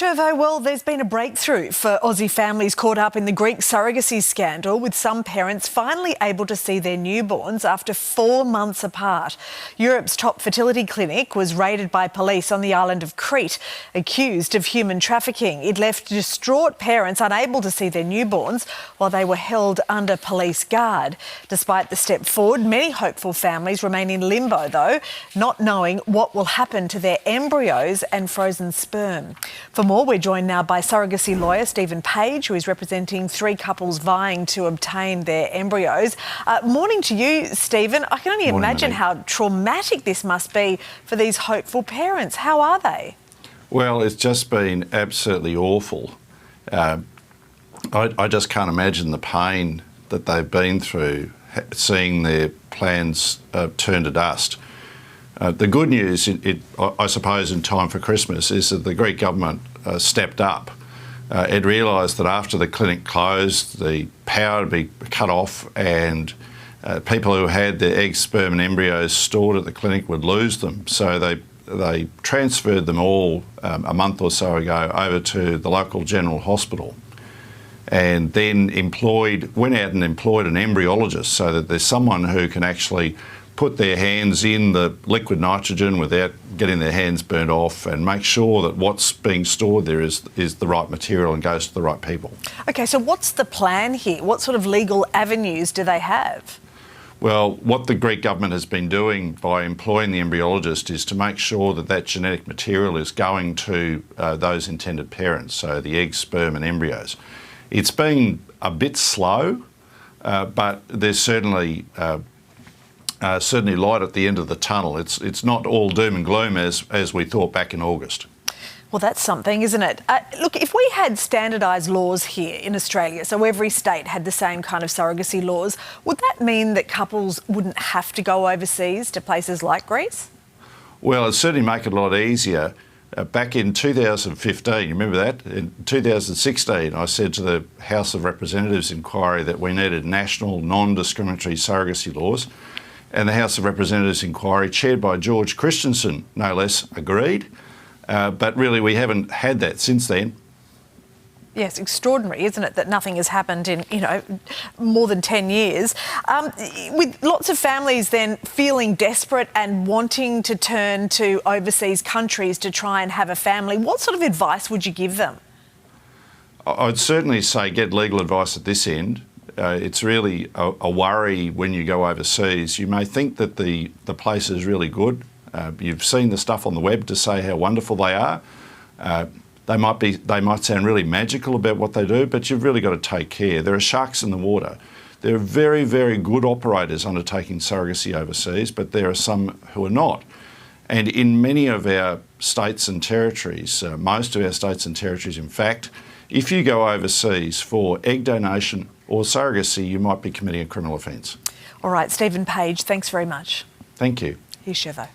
Shervo, well, there's been a breakthrough for Aussie families caught up in the Greek surrogacy scandal, with some parents finally able to see their newborns after 4 months apart. Europe's top fertility clinic was raided by police on the island of Crete, accused of human trafficking. It left distraught parents unable to see their newborns while they were held under police guard. Despite the step forward, many hopeful families remain in limbo, though, not knowing what will happen to their embryos and frozen sperm. For more, we're joined now by surrogacy lawyer Stephen Page, who is representing 3 couples vying to obtain their embryos. Morning to you, Stephen. I can only imagine how traumatic this must be for these hopeful parents. How are they? Well, it's just been absolutely awful. I just can't imagine the pain that they've been through, seeing their plans turn to dust. The good news, I suppose, in time for Christmas is that the Greek government stepped up. It realised that after the clinic closed, the power would be cut off, and people who had their eggs, sperm and embryos stored at the clinic would lose them. So they transferred them all a month or so ago over to the local general hospital, and then went out and employed an embryologist so that there's someone who can actually put their hands in the liquid nitrogen without getting their hands burnt off, and make sure that what's being stored there is the right material and goes to the right people. OK, so what's the plan here? What sort of legal avenues do they have? Well, what the Greek government has been doing by employing the embryologist is to make sure that that genetic material is going to those intended parents, so the eggs, sperm and embryos. It's been a bit slow, but there's certainly light at the end of the tunnel. It's not all doom and gloom as we thought back in August. Well, that's something, isn't it? Look, if we had standardised laws here in Australia, so every state had the same kind of surrogacy laws, would that mean that couples wouldn't have to go overseas to places like Greece? Well, it'd certainly make it a lot easier. Back in 2015, you remember that? In 2016, I said to the House of Representatives inquiry that we needed national non-discriminatory surrogacy laws. And the House of Representatives inquiry, chaired by George Christensen, no less, agreed. But really, we haven't had that since then. Yes, extraordinary, isn't it, that nothing has happened in, more than 10 years. With lots of families then feeling desperate and wanting to turn to overseas countries to try and have a family, what sort of advice would you give them? I'd certainly say get legal advice at this end. It's really a worry when you go overseas. You may think that the place is really good. You've seen the stuff on the web to say how wonderful they are. They might sound really magical about what they do, but you've really got to take care. There are sharks in the water. There are very, very good operators undertaking surrogacy overseas, but there are some who are not. And in many of our states and territories, most of our states and territories, in fact, if you go overseas for egg donation or surrogacy, you might be committing a criminal offence. All right, Stephen Page, thanks very much. Thank you. Here's Shervo.